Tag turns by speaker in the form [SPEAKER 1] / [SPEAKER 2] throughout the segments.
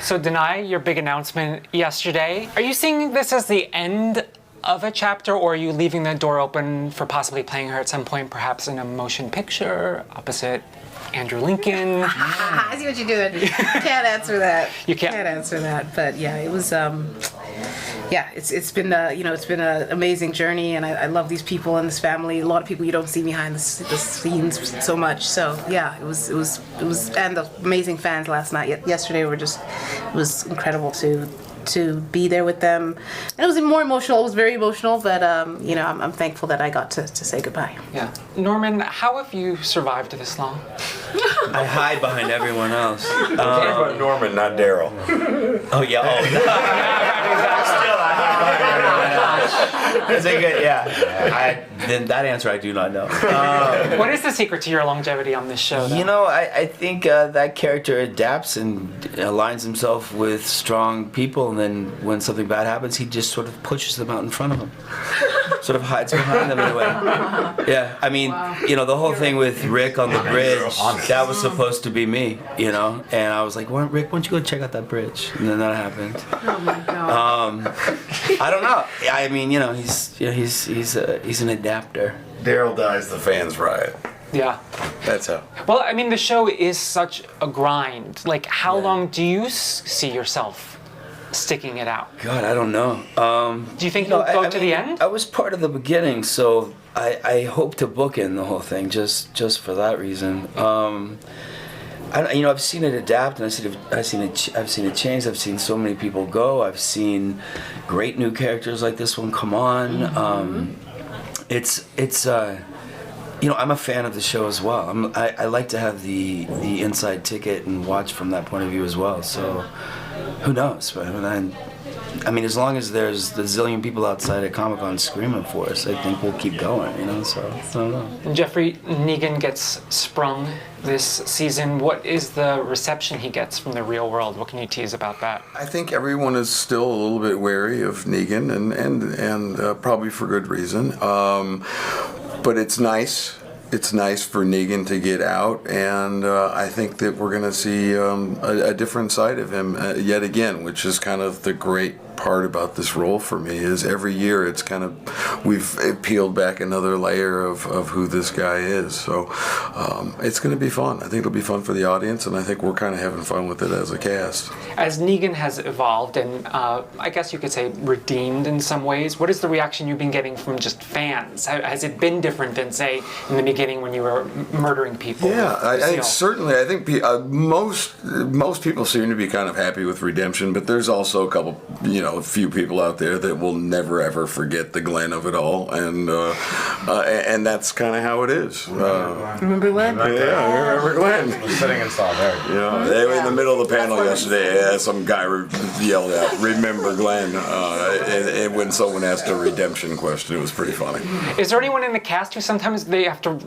[SPEAKER 1] So Denai, your big announcement yesterday. Are you seeing this as the end of a chapter, or are you leaving the door open for possibly playing her at some point, perhaps in a motion picture opposite Andrew Lincoln?
[SPEAKER 2] I see what you're doing. Can't answer that.
[SPEAKER 1] You can't
[SPEAKER 2] answer that. But yeah, it was. It's been it's been an amazing journey, and I love these people and this family. A lot of people you don't see behind the scenes so much. So yeah, it was, and the amazing fans last night, yesterday it was incredible to be there with them. And it was more emotional. It was very emotional, but I'm thankful that I got to say goodbye.
[SPEAKER 1] Yeah. Norman, how have you survived this long?
[SPEAKER 3] I hide behind everyone else.
[SPEAKER 4] Talking about Norman, not Daryl.
[SPEAKER 3] Oh yeah. Still, I hide behind everyone else. Is it good? Yeah. Then that answer I do not know.
[SPEAKER 1] What is the secret to your longevity on this show, though?
[SPEAKER 3] You know, I think that character adapts and aligns himself with strong people, and then when something bad happens, he just sort of pushes them out in front of him. Sort of hides behind them in a way. Yeah, I mean, the whole thing with Rick on the bridge, that was supposed to be me, and I was like, Rick, why don't you go check out that bridge? And then that happened.
[SPEAKER 2] Oh my God.
[SPEAKER 3] I don't know. I mean, he's an adapter.
[SPEAKER 4] Daryl dies, the fans riot.
[SPEAKER 1] Yeah.
[SPEAKER 4] That's how.
[SPEAKER 1] Well, I mean, the show is such a grind. Like, how long do you see yourself sticking it out?
[SPEAKER 3] God, I don't know.
[SPEAKER 1] Do you think you'll go to the end?
[SPEAKER 3] I was part of the beginning, so I hope to bookend the whole thing just for that reason. I've seen it adapt, and I've seen it change. I've seen so many people go. I've seen great new characters like this one come on. I'm a fan of the show as well. I like to have the inside ticket and watch from that point of view as well. So, who knows? I mean, as long as there's the zillion people outside at Comic-Con screaming for us, I think we'll keep going, so I don't know.
[SPEAKER 1] And Jeffrey, Negan gets sprung this season. What is the reception he gets from the real world? What can you tease about that?
[SPEAKER 4] I think everyone is still a little bit wary of Negan, and probably for good reason. But it's nice. It's nice for Negan to get out, and I think that we're going to see a different side of him yet again, which is kind of the great part about this role for me. Is every year it's kind of we've peeled back another layer of who this guy is. So it's going to be fun. I think it'll be fun for the audience, and I think we're kind of having fun with it as a cast. As
[SPEAKER 1] Negan has evolved and I guess you could say redeemed in some ways, what is the reaction you've been getting from just fans? Has it been different than, say, in the beginning when you were murdering people?
[SPEAKER 4] Yeah, I think certainly. I think most people seem to be kind of happy with redemption, but there's also a few people out there that will never ever forget the Glenn of it all, and that's kind of how it is.
[SPEAKER 2] Remember Glenn?
[SPEAKER 4] Yeah, I remember Glenn.
[SPEAKER 5] I was sitting in solidarity.
[SPEAKER 4] They were in the middle of the panel yesterday. Some guy yelled out, "Remember Glenn," and when someone asked a redemption question, it was pretty funny.
[SPEAKER 1] Is there anyone in the cast who sometimes they have to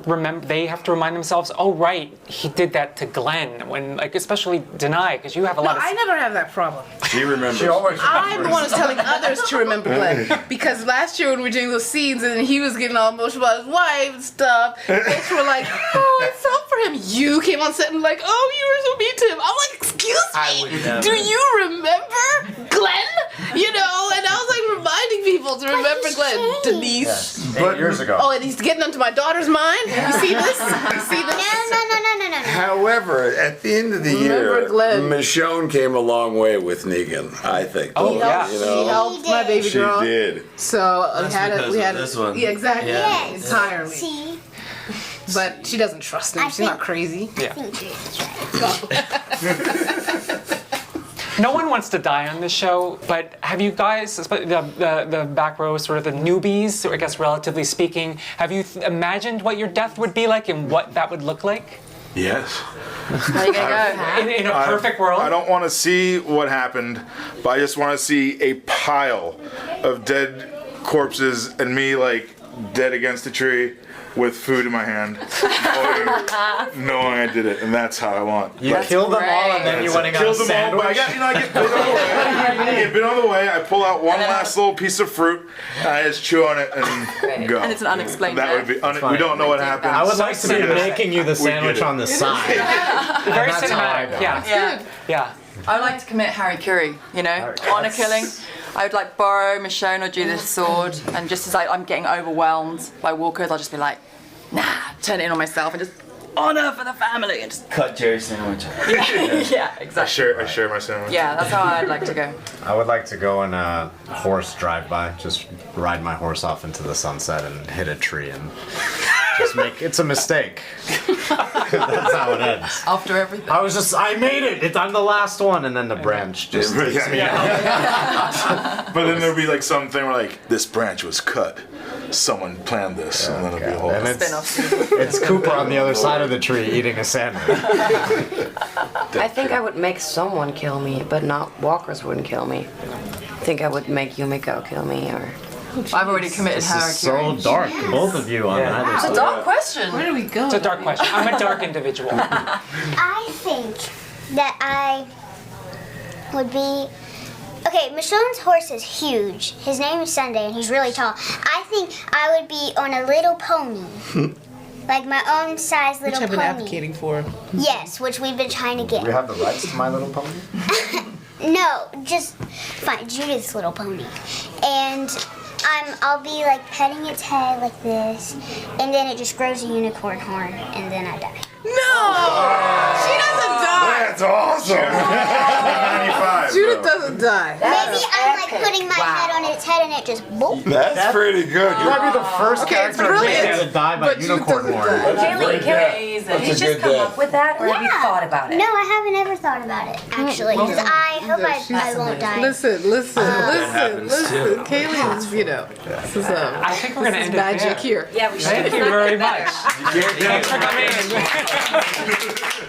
[SPEAKER 1] remind themselves, oh right, he did that to Glenn, when, like, especially Denai, because you have a lot of...
[SPEAKER 2] I never have that problem.
[SPEAKER 4] She remembers.
[SPEAKER 5] She always
[SPEAKER 2] I'm the one who's telling others to remember Glenn. Because last year when we were doing those scenes and he was getting all emotional about his wife and stuff, folks were like, oh, I felt for him. You came on set and like, oh, you were so mean to him. I'm like, excuse me, do you remember Glenn? And I was like reminding people to remember Glenn. Denise.
[SPEAKER 5] Yes. 8 years ago.
[SPEAKER 2] Oh, and he's getting onto my daughter's mind. You see this? You see this?
[SPEAKER 6] No.
[SPEAKER 4] However, at the end of the year, Michonne came a long way with Negan, I think.
[SPEAKER 1] Oh, yeah.
[SPEAKER 2] She helped my baby girl.
[SPEAKER 4] She did.
[SPEAKER 2] So we had
[SPEAKER 3] this one.
[SPEAKER 2] Yeah, exactly.
[SPEAKER 3] Yeah.
[SPEAKER 2] Entirely.
[SPEAKER 6] See?
[SPEAKER 2] But she doesn't trust him. She's not crazy.
[SPEAKER 1] Yeah.
[SPEAKER 6] That's right.
[SPEAKER 1] No one wants to die on this show, but have you guys, especially the back row, sort of the newbies, or I guess relatively speaking, have you imagined what your death would be like and what that would look like?
[SPEAKER 4] Yes.
[SPEAKER 2] How you gonna go?
[SPEAKER 1] In a perfect world?
[SPEAKER 5] I don't want to see what happened, but I just want to see a pile of dead corpses and me, like, dead against a tree with food in my hand, knowing I did it, and that's how I want.
[SPEAKER 7] You kill them all, and then you want to go
[SPEAKER 5] Kill them all, but I get bit on the way. I get bit on the way. I pull out one last little piece of fruit, and I just chew on it and go.
[SPEAKER 8] And it's an unexplained
[SPEAKER 5] That would be. We don't know what happened.
[SPEAKER 7] I would like to be making you the sandwich on the side.
[SPEAKER 1] Very
[SPEAKER 7] that's how I
[SPEAKER 1] cinematic.
[SPEAKER 7] go.
[SPEAKER 1] Yeah. Yeah.
[SPEAKER 8] I would like to commit Harikiri, you know, honor killing. I would like borrow Michonne or Judith's sword, and just as I'm getting overwhelmed by walkers, I'll just be like, nah, turn it in on myself and just honor for the family and just
[SPEAKER 3] Cut Jerry's sandwich.
[SPEAKER 8] yeah, exactly.
[SPEAKER 5] I share my sandwich.
[SPEAKER 8] Yeah, that's how I'd like to go.
[SPEAKER 9] I would like to go on a horse drive-by, just ride my horse off into the sunset and hit a tree and just make it's a mistake. That's how it ends.
[SPEAKER 8] After everything.
[SPEAKER 9] I made it. I'm the last one, and then the branch just takes me out.
[SPEAKER 5] But then there'll be like something where like this branch was cut. Someone planned this, and then it'll be a whole.
[SPEAKER 9] And
[SPEAKER 8] Spin-off.
[SPEAKER 9] it's Cooper on the other side of the tree eating a sandwich.
[SPEAKER 10] I think I would make someone kill me, but not walkers wouldn't kill me. I think I would make Yumiko kill me, or
[SPEAKER 8] I've already committed
[SPEAKER 9] This is so
[SPEAKER 8] Harikiri.
[SPEAKER 9] dark, both of you on either
[SPEAKER 8] It's a
[SPEAKER 9] side.
[SPEAKER 8] dark question.
[SPEAKER 2] Where do we go?
[SPEAKER 1] It's a dark question. I'm a dark individual.
[SPEAKER 6] I think that I would be. Okay, Michonne's horse is huge. His name is Sunday, and he's really tall. I think I would be on a little pony. Like my own size
[SPEAKER 2] Which
[SPEAKER 6] little
[SPEAKER 2] I've been
[SPEAKER 6] pony.
[SPEAKER 2] advocating for.
[SPEAKER 6] Yes, which we've been trying to get.
[SPEAKER 9] Do we have the rights to My Little Pony?
[SPEAKER 6] No, just fine. Judith's little pony, and I'll be like petting its head like this, and then it just grows a unicorn horn, and then I die.
[SPEAKER 2] No! She doesn't die!
[SPEAKER 5] That's awesome. 95.
[SPEAKER 2] Judith
[SPEAKER 5] bro.
[SPEAKER 2] doesn't die.
[SPEAKER 6] Maybe I'm like putting my head on its head, and it just boop.
[SPEAKER 4] That's pretty good.
[SPEAKER 9] You might be the first
[SPEAKER 2] Okay, it's
[SPEAKER 9] character
[SPEAKER 2] brilliant,
[SPEAKER 9] to die by
[SPEAKER 2] but Judith
[SPEAKER 9] unicorn
[SPEAKER 2] doesn't
[SPEAKER 9] horn.
[SPEAKER 2] die.
[SPEAKER 8] Kaylee,
[SPEAKER 7] Did you just come up with that, or have you thought about it?
[SPEAKER 6] No, I haven't ever thought about it actually, because I hope I won't die.
[SPEAKER 2] Listen.
[SPEAKER 3] happens, too.
[SPEAKER 2] Kaylee is, this is
[SPEAKER 1] I think we're gonna end it
[SPEAKER 2] magic
[SPEAKER 1] there.
[SPEAKER 2] here.
[SPEAKER 7] Yeah, we should.
[SPEAKER 1] Thank you very much.
[SPEAKER 5] Yeah.
[SPEAKER 1] Thanks for coming in.